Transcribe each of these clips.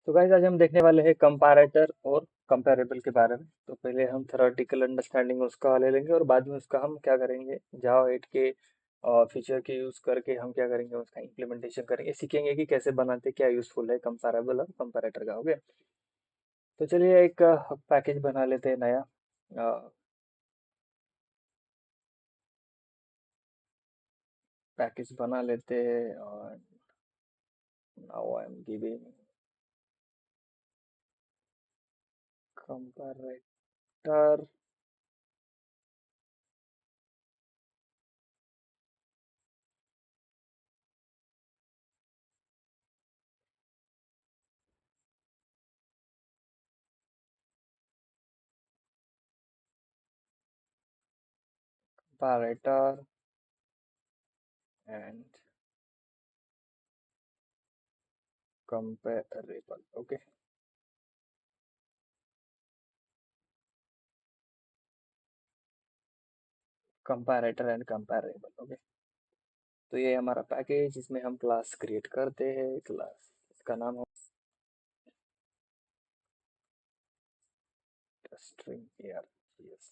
तो गाइस आज हम देखने वाले हैं कंपैरेटर और कंपैरेबल के बारे में। तो पहले हम थ्योरेटिकल अंडरस्टैंडिंग उसका ले लेंगे और बाद में उसका हम क्या करेंगे, जावा 8 के फीचर के यूज करके हम क्या करेंगे, उसका इम्प्लीमेंटेशन करेंगे, सीखेंगे कि कैसे बनाते, क्या यूजफुल है कंपैरेबल और कंपैरेटर का। ओके, तो चलिए एक पैकेज बना लेते हैं नया। पैकेज बना लेते हैं और now I am giving comparator comparator and comparable. Okay, comparator and comparable. Okay, तो ये हमारा पैकेज, इसमें हम क्लास क्रिएट करते हैं। क्लास इसका नाम है स्ट्रिंग एयर। यस,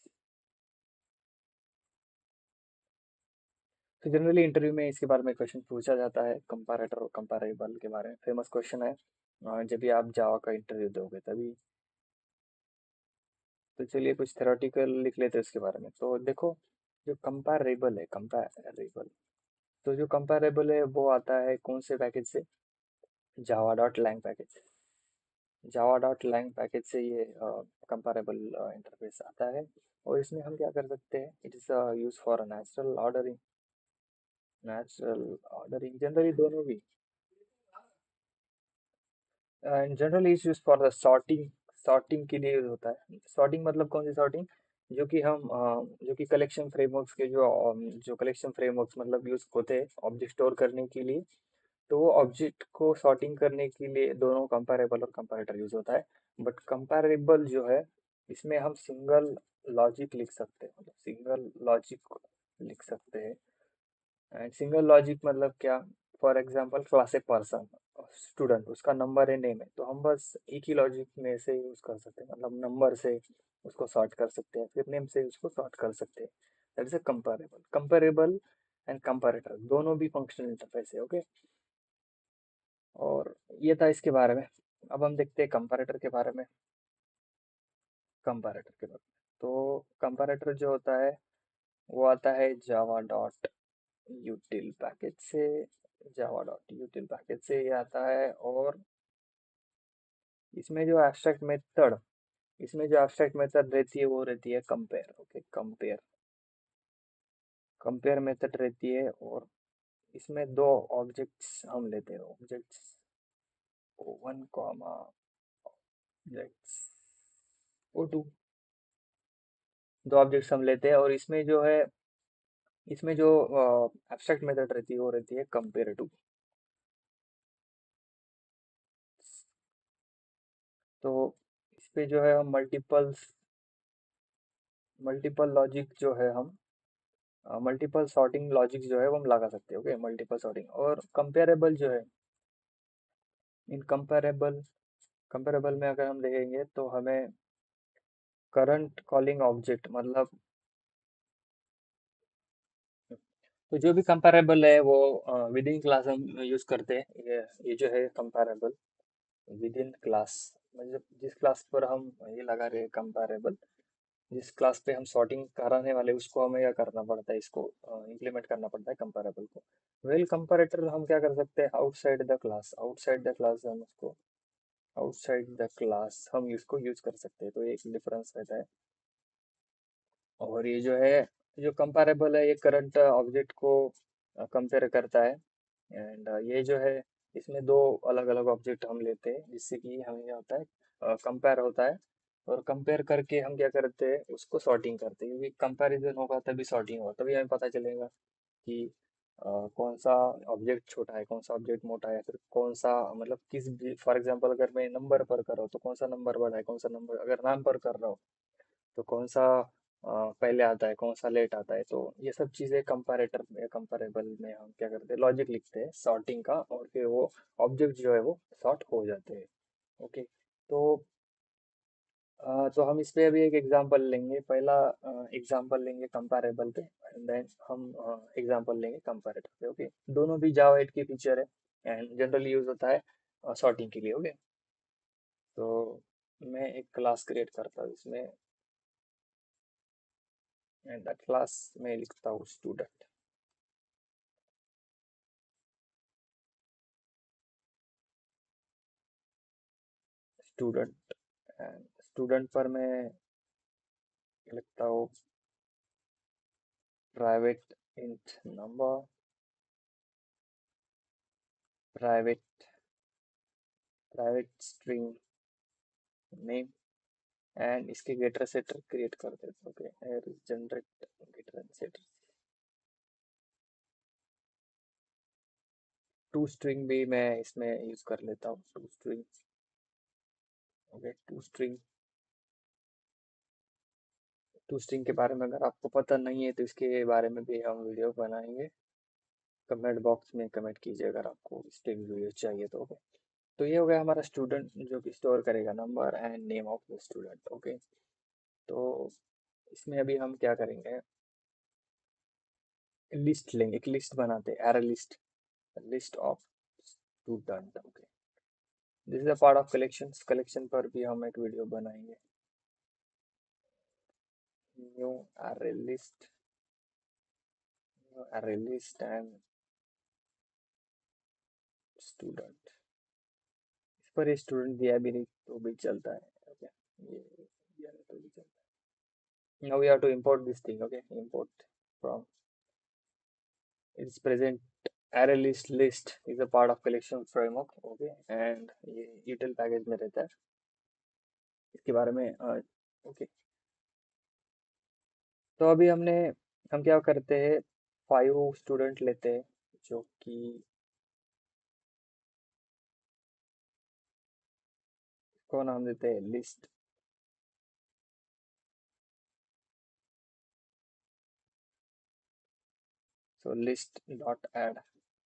तो जनरली इंटरव्यू में इसके बारे में क्वेश्चन पूछा जाता है, कंपैरेटर और कंपैरेबल के बारे में। फेमस क्वेश्चन है जब भी आप जावा का इंटरव्यू दोगे तभी। तो चलिए कुछ थ्योरेटिकल लिख लेते हैं उसके बारे में। तो देखो, जो कंपैरेबल है, कंपैरेबल, तो जो कंपैरेबल है वो आता है कौन से पैकेज से? Java dot lang package. Java dot lang package से ये कंपैरेबल इंटरफेस आता है। और इसमें हम क्या कर सकते हैं, it is use for natural ordering. Natural ordering generally दोनों भी, and generally is use for the sorting. Sorting के लिए यूज होता है। सॉर्टिंग मतलब कौन सी सॉर्टिंग? जो कि हम जो कि कलेक्शन फ्रेमवर्क्स के जो कलेक्शन फ्रेमवर्क्स मतलब यूज होते हैं ऑब्जेक्ट स्टोर करने के लिए। तो वो ऑब्जेक्ट को सॉर्टिंग करने के लिए दोनों कंपैरेबल और कंपैरेटर यूज होता है। बट कंपैरेबल जो है, इसमें हम सिंगल लॉजिक लिख सकते हैं, मतलब सिंगल लॉजिक लिख सकते हैं। एंड सिंगल लॉजिक मतलब क्या? For example class a person, student, उसका नंबर है, नेम है, तो हम बस एक ही लॉजिक में से यूज कर सकते हैं, मतलब नंबर से उसको सॉर्ट कर सकते हैं, फिर नेम से उसको सॉर्ट कर सकते हैं। That is a comparable. Comparable and comparator दोनों भी फंक्शनल इंटरफेस है। ओके, और ये था इसके बारे में। अब हम देखते हैं कंपैरेटर के बारे में। कंपैरेटर के बारे में, तो कंपैरेटर जो होता है वो आता है जावा डॉट यूटिल पैकेज से। जावा डॉट यूटिल पैकेज से ये आता है। और इसमें जो एब्स्ट्रैक्ट मेथड, इसमें जो एब्स्ट्रैक्ट मेथड रहती है वो रहती है compare. Okay, compare, compare method रहती है। और इसमें दो ऑब्जेक्ट्स हम लेते हैं, objects O one comma objects O two. दो ऑब्जेक्ट्स हम लेते हैं और इसमें जो है, इसमें जो एब्स्ट्रैक्ट मेथड रहती है वो रहती है कंपेयर टू। तो इस पे जो है हम मल्टीपल लॉजिक जो है हम मल्टीपल सॉर्टिंग लॉजिक जो है वो हम लगा सकते हैं। Okay, multiple sorting. और कंपेरेबल जो है, इन कंपेरेबल में अगर हम देखेंगे तो हमें करंट कॉलिंग ऑब्जेक्ट मतलब, तो जो भी कंपेरेबल है वो विद इन क्लास हम यूज करते हैं। ये जो है कंपेरेबल विद इन क्लास, मतलब जिस क्लास पर हम ये लगा रहे हैं कंपेरेबल, जिस क्लास पे हम सॉर्टिंग कराने वाले उसको हमें क्या करना पड़ता है, इसको इम्प्लीमेंट करना पड़ता है कंपेरेबल को। वेल कंपेरेटर हम क्या कर सकते हैं, outside the class, outside the class हम उसको, आउटसाइड द क्लास हम इसको यूज कर सकते हैं। तो एक डिफरेंस रहता है। और ये जो है, जो कंपेरेबल है ये करंट ऑब्जेक्ट को कंपेयर करता है। एंड ये जो है, इसमें दो अलग अलग ऑब्जेक्ट हम लेते हैं जिससे कि हमें क्या होता है, कंपेयर होता है। और कंपेयर करके हम क्या करते हैं, उसको सॉर्टिंग करते हैं, क्योंकि कंपैरिजन होगा तभी सॉर्टिंग होगा, तभी हमें पता चलेगा कि कौन सा ऑब्जेक्ट छोटा है, कौन सा ऑब्जेक्ट मोटा है, फिर कौन सा मतलब किस, फॉर एग्जांपल अगर मैं नंबर पर कर रहा हूँ तो कौन सा नंबर बड़ा है, कौन सा नंबर, अगर नाम पर कर रहा हूँ तो कौन सा पहले आता है, कौन सा लेट आता है। तो ये सब चीज़ें कंपैरेटर में, कंपैरेबल में हम क्या करते हैं, लॉजिक लिखते हैं सॉर्टिंग का, और फिर वो ऑब्जेक्ट जो है वो सॉर्ट हो जाते हैं। ओके। तो तो हम इस पे अभी एक एग्जांपल लेंगे। पहला एग्जांपल लेंगे कंपैरेबल पे, एंड देन हम एग्जांपल लेंगे कंपैरेटर पे। ओके, दोनों भी जावा 8 की फीचर है एंड जनरली यूज होता है सॉर्टिंग के लिए। ओके, तो मैं एक क्लास क्रिएट करता हूँ इसमें, एंड दैट क्लास में लिखता हूँ स्टूडेंट। स्टूडेंट एंड स्टूडेंट पर मैं लिखता हूँ private int number, private private string name, and इसके गेटर सेटर क्रिएट कर देते। Okay, generate getter and setter. To string भी मैं इसमें यूज कर लेता हूँ, to string. Okay, to string के बारे में अगर आपको पता नहीं है तो इसके बारे में भी हम वीडियो बनाएंगे। कमेंट बॉक्स में कमेंट कीजिए अगर आपको इस पे भी वीडियो चाहिए तो। ओके, तो ये हो गया हमारा स्टूडेंट जो कि स्टोर करेगा number and name of the student. Okay, तो इसमें अभी हम क्या करेंगे, लिस्ट लेंगे, एक लिस्ट बनाते हैं, array list, list of student. Okay, this is a part of collections. Collection पर भी हम एक वीडियो बनाएंगे। New array list, array list and student। इस पर ये स्टूडेंट दिया भी नहीं तो भी चलता है। ओके, ये दिया नहीं तो भी चलता है। now we have to import this thing। okay, import from its present array list is a part of collection framework। okay, and ये util पैकेज में रहता है, इसके बारे में ओके। तो अभी हम क्या करते हैं, 5 स्टूडेंट लेते हैं जो कि को नाम देते हैं लिस्ट। सो लिस्ट डॉट ऐड,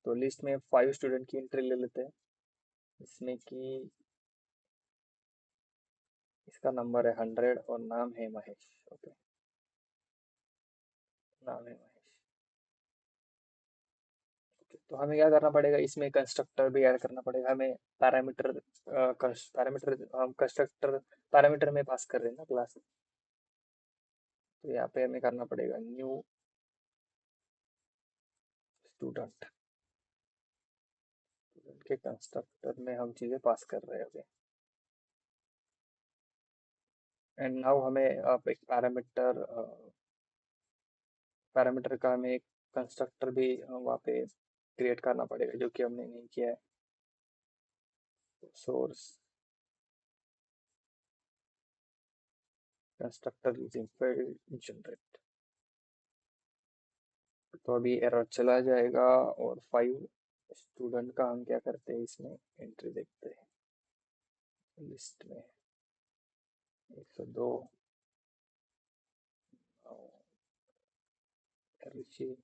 तो लिस्ट में 5 स्टूडेंट की एंट्री ले लेते हैं, इसमें कि इसका नंबर है 100 और नाम है महेश। ओके, नाम है महेश। ओके, तो हमें क्या करना पड़ेगा, इसमें कंस्ट्रक्टर भी ऐड करना पड़ेगा हमें। पैरामीटर पैरामीटर हम कंस्ट्रक्टर पैरामीटर में पास कर रहे हैं ना क्लास, तो यहाँ पे हमें करना पड़ेगा न्यू स्टूडेंट। स्टूडेंट के कंस्ट्रक्टर में हम चीजें पास कर रहे हैं। ओके, एंड नाउ हमें अब एक पैरामीटर का हमें एक कंस्ट्रक्टर भी वहाँ पे क्रिएट करना पड़ेगा जो कि हमने नहीं किया है। Source constructor using field generate. तो अभी एरर चला जाएगा, और 5 स्टूडेंट का हम क्या करते हैं, इसमें एंट्री देखते हैं लिस्ट में 102 ऋषि।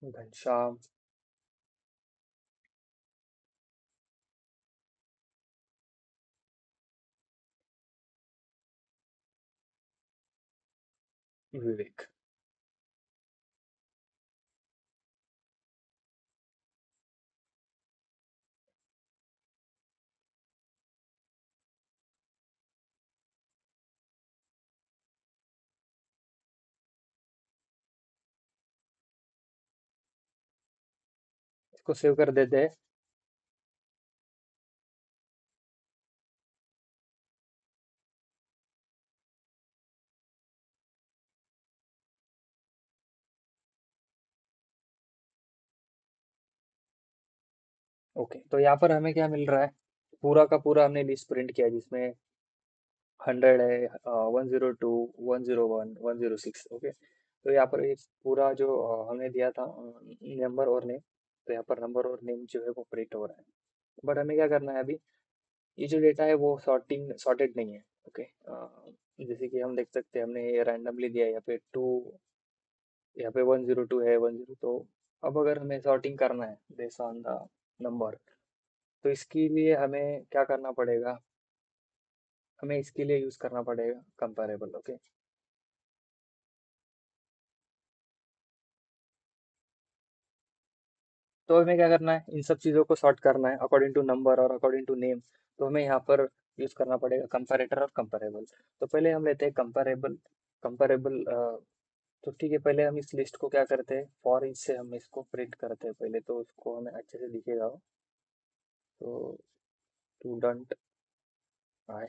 घनश्याम, विवेक। इसको सेव कर देते हैं। ओके, तो यहाँ पर हमें क्या मिल रहा है, पूरा का पूरा हमने लिस्ट प्रिंट किया जिसमें 100 है, 102, 101, 106। ओके, तो यहाँ पर ये पूरा जो हमने दिया था नंबर और नेम, तो यहाँ पर नंबर और नेम जो है वो प्रिंट हो रहा है। बट हमें क्या करना है अभी, ये जो डेटा है वो सॉर्टेड नहीं है। ओके, जैसे कि हम देख सकते हैं, हमने ये रैंडमली दिया है, यहाँ पे 2, यहाँ पे 102 है, 10, तो अब अगर हमें सॉर्टिंग करना है बेस्ड ऑन द नंबर, तो इसके लिए हमें क्या करना पड़ेगा, हमें इसके लिए यूज करना पड़ेगा कंपैरेबल। ओके, तो हमें क्या करना है, इन सब चीज़ों को सॉर्ट करना है अकॉर्डिंग टू नंबर और अकॉर्डिंग टू नेम। तो हमें यहाँ पर यूज करना पड़ेगा कंपैरेटर और कंपैरेबल। तो पहले हम लेते हैं कंपैरेबल। कंपैरेबल, तो ठीक है, पहले हम इस लिस्ट को क्या करते हैं, फॉर ईच से हम इसको प्रिंट करते हैं पहले, तो उसको हमें अच्छे से दिखेगा वो। तो student I,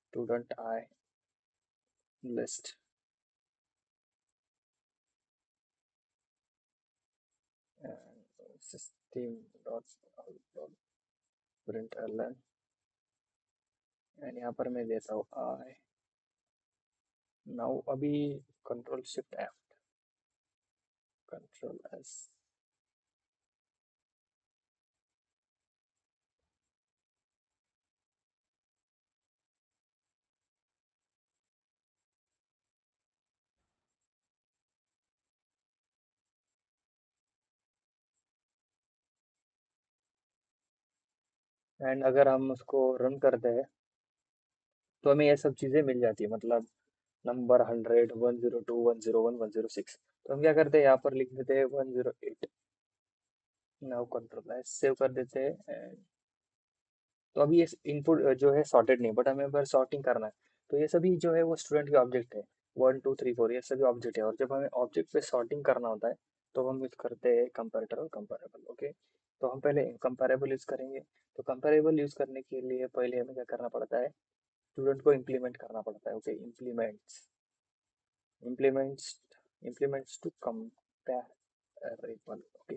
student I list, system dot print L N, and यहाँ पर मैं देता हूँ आई। नाउ अभी control shift F, control S, and अगर हम उसको रन करते हैं तो हमें ये सब चीज़ें मिल जाती है, मतलब नंबर 100, 102, 101, 106। तो हम क्या करते हैं, यहाँ पर लिख देते हैं 108। नाउ कंट्रोल एस सेव कर देते हैं। तो अभी ये इनपुट जो है सॉर्टेड नहीं, बट हमें पर सॉर्टिंग करना है। तो ये सभी जो है वो स्टूडेंट के ऑब्जेक्ट है, 1 2 3 4, ये सभी ऑब्जेक्ट है, और जब हमें ऑब्जेक्ट पे सॉर्टिंग करना होता है तो हम यूज करते हैं कंपैरेटर और कंपैरेबल। ओके, तो हम पहले कंपैरेबल यूज करेंगे। तो कंपैरेबल यूज करने के लिए पहले हमें क्या करना पड़ता है, स्टूडेंट को इम्प्लीमेंट करना पड़ता है। Okay, implements, implements, implements to comparable. Okay,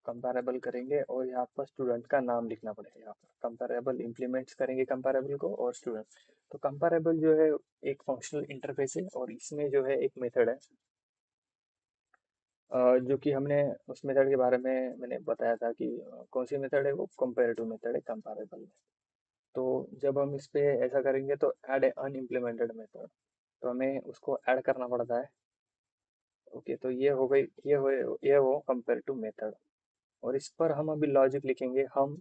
comparable करेंगे और यहाँ पर स्टूडेंट का नाम लिखना पड़ेगा, यहाँ पर कंपैरेबल इम्प्लीमेंट्स करेंगे कंपैरेबल को और स्टूडेंट। तो कंपैरेबल जो है एक फंक्शनल इंटरफेस है, और इसमें जो है एक मेथड है, जो कि हमने उस मेथड के बारे में मैंने बताया था कि कौन सी मेथड है, वो कंपैरेटिव मेथड है कंपैरेबल में। तो जब हम इस पे ऐसा करेंगे तो ऐड ए अनइम्प्लीमेंटेड मेथड, तो हमें उसको ऐड करना पड़ता है। ओके, तो ये हो गई, ये हो कंपैरेटिव मेथड। और इस पर हम अभी लॉजिक लिखेंगे, हम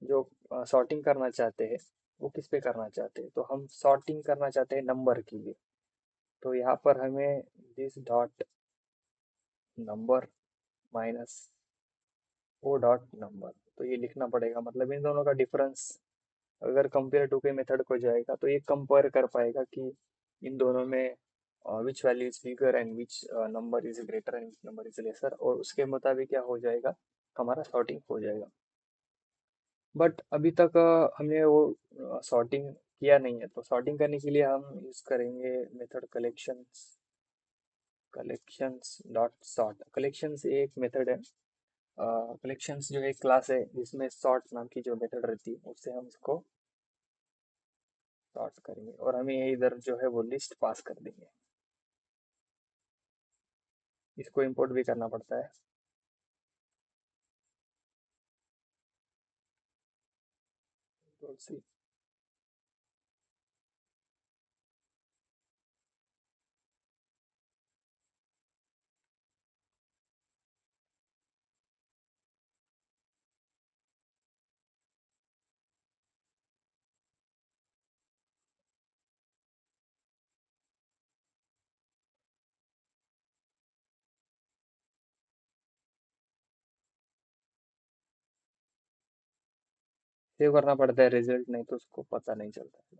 जो सॉर्टिंग करना चाहते हैं वो किस पे करना चाहते हैं, तो हम सॉर्टिंग करना चाहते हैं नंबर के लिए। तो यहाँ पर हमें this dot number minus O dot number, तो ये लिखना पड़ेगा, मतलब इन दोनों का डिफरेंस अगर कंपेयर टू के मेथड को जाएगा तो ये कंपेयर कर पाएगा कि इन दोनों में which value is bigger and which number is greater and which number is lesser, और उसके मुताबिक क्या हो जाएगा, हमारा सॉर्टिंग हो जाएगा। बट अभी तक हमने वो सॉर्टिंग किया नहीं है, तो सॉर्टिंग करने के लिए हम यूज करेंगे method collections. Collections dot sort, collections एक मेथड है, कलेक्शंस जो एक क्लास है जिसमें सॉर्ट नाम की जो मेथड रहती है उससे हम इसको सॉर्ट करेंगे, और हमें ये इधर जो है वो लिस्ट पास कर देंगे। इसको इंपोर्ट भी करना पड़ता है। तो सेव करना पड़ता है रिजल्ट, नहीं तो उसको पता नहीं चलता है।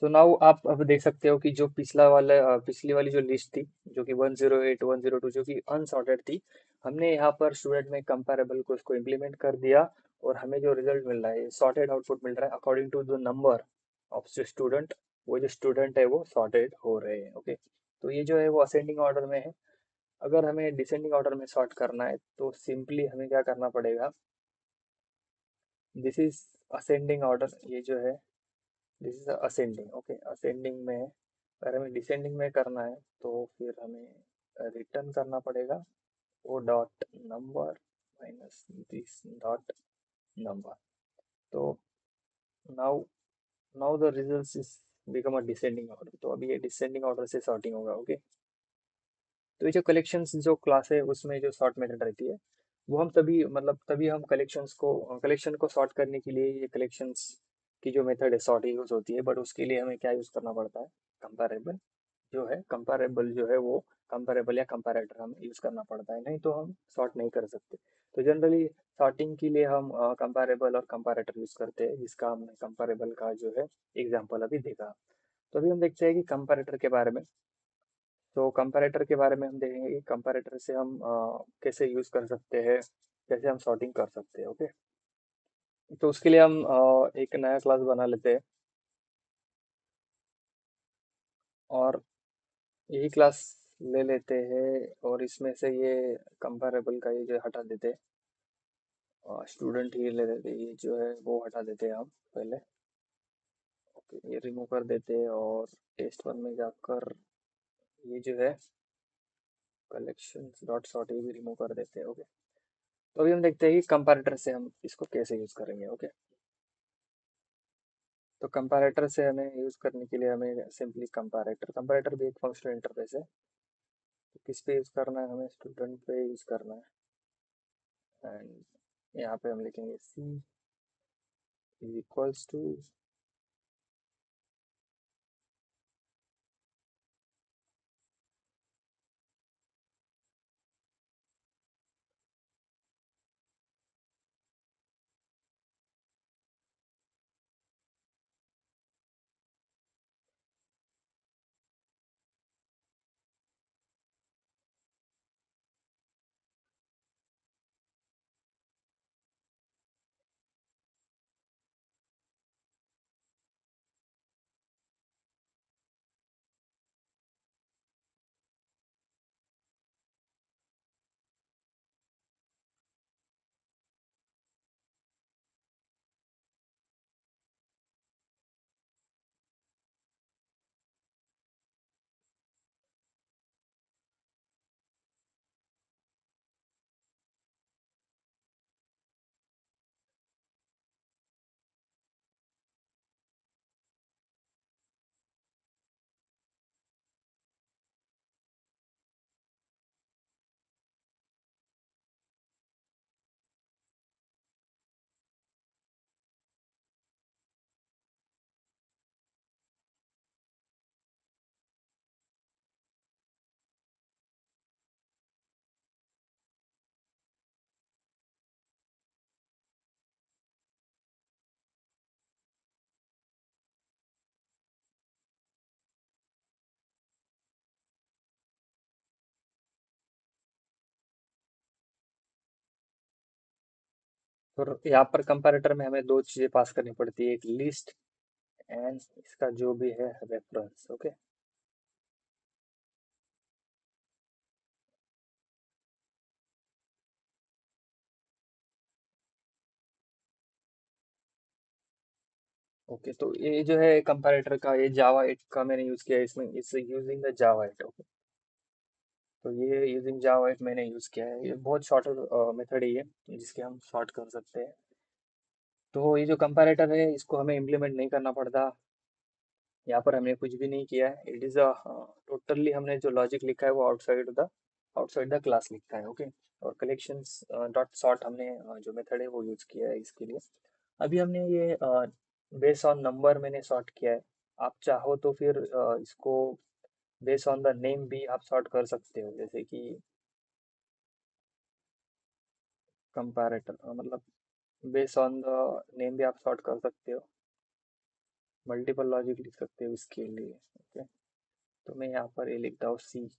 तो नाउ आप अब देख सकते हो कि जो पिछली वाली जो लिस्ट थी, जो कि 108 102, जो कि अनसॉर्टेड थी, हमने यहाँ पर स्टूडेंट में कंपैरेबल को उसको इम्प्लीमेंट कर दिया, और हमें जो रिजल्ट मिल रहा है सॉर्टेड आउटपुट मिल रहा है according to the number of student. वो जो स्टूडेंट है वो सॉर्टेड हो रहे हैं। ओके, तो ये जो है वो असेंडिंग ऑर्डर में है। अगर हमें डिसेंडिंग ऑर्डर में सॉर्ट करना है तो सिंपली हमें क्या करना पड़ेगा, दिस इज असेंडिंग ऑर्डर, ये जो है this is ascending. Okay, ascending में अगर हमें डिसेंडिंग में करना है तो फिर हमें रिटर्न करना पड़ेगा O dot number this dot number. तो now now the results is become a descending order. तो अभी ये डिसेंडिंग ऑर्डर से सॉर्टिंग होगा. ओके. तो ये जो कलेक्शंस जो क्लास है उसमें जो सॉर्ट मेथड रहती है वो हम तभी मतलब तभी हम कलेक्शन को सॉर्ट करने के लिए ये कलेक्शंस की जो मेथड है सॉर्ट यूज होती है. बट उसके लिए हमें क्या यूज करना पड़ता है? कंपैरेबल जो है वो कंपैरेबल या कंपैरेटर हमें यूज करना पड़ता है. नहीं तो हम सॉर्ट नहीं कर सकते. तो जनरली सॉर्टिंग के लिए हम कंपैरेबल और कंपैरेटर यूज करते हैं, जिसका हमने कंपैरेबल का जो है एग्जांपल अभी देखा. तो अभी हम देखते हैं कि कंपैरेटर के बारे में. तो कंपैरेटर के बारे में हम देखेंगे कि कंपैरेटर से हम कैसे यूज कर सकते हैं, कैसे हम सॉर्टिंग कर सकते हैं. ओके. तो उसके लिए हम एक नया क्लास बना लेते हैं और यही क्लास ले लेते हैं और इसमें से ये कंपैरेबल का ये जो हटा देते हैं, स्टूडेंट ही ले लेते हैं, ये जो है वो हटा देते हैं हम पहले. ओके, ये रिमूव कर देते हैं और टेस्ट वन में जाकर ये जो है कलेक्शन डॉट सॉर्ट ये भी रिमूव कर देते हैं. ओके. तो अभी हम देखते हैं कि कंपैरेटर से हम इसको कैसे यूज करेंगे. ओके. तो कंपैरेटर से हमें यूज करने के लिए हमें सिंपली कंपैरेटर भी एक फंक्शनल इंटरफेस है. तो किस पे यूज करना है? हमें स्टूडेंट पे यूज करना है. एंड यहाँ पे हम लिखेंगे सी इज इक्वल्स टू और यहाँ पर कंपैरेटर में हमें दो चीजें पास करनी पड़ती है, एक लिस्ट एंड इसका जो भी है रेफरेंस. ओके. ओके. तो ये जो है कंपैरेटर का ये जावा 8 का मैंने यूज किया है, इसमें इस यूजिंग द जावा 8. ओके. तो ये यूजिंग जावा 8 मैंने यूज किया है. ये बहुत शॉर्टर मेथड है ये, जिसके हम सॉर्ट कर सकते हैं. तो ये जो कंपैरेटर है इसको हमें इम्प्लीमेंट नहीं करना पड़ता. यहाँ पर हमने कुछ भी नहीं किया है. इट इज अ टोटली हमने जो लॉजिक लिखा है वो आउटसाइड द क्लास लिखा है. ओके. और कलेक्शंस डॉट सॉर्ट हमने जो मेथड है वो यूज किया है इसके लिए. अभी हमने ये बेस ऑन नंबर मैंने सॉर्ट किया है. आप चाहो तो फिर इसको बेस ऑन द नेम भी आप सॉर्ट कर सकते हो, जैसे कि कंपैरेटर मतलब बेस ऑन द नेम भी आप सॉर्ट कर सकते हो. मल्टीपल लॉजिक लिख सकते हो इसके लिए. ओके. तो मैं यहाँ पर ये लिखता हूँ C1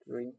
string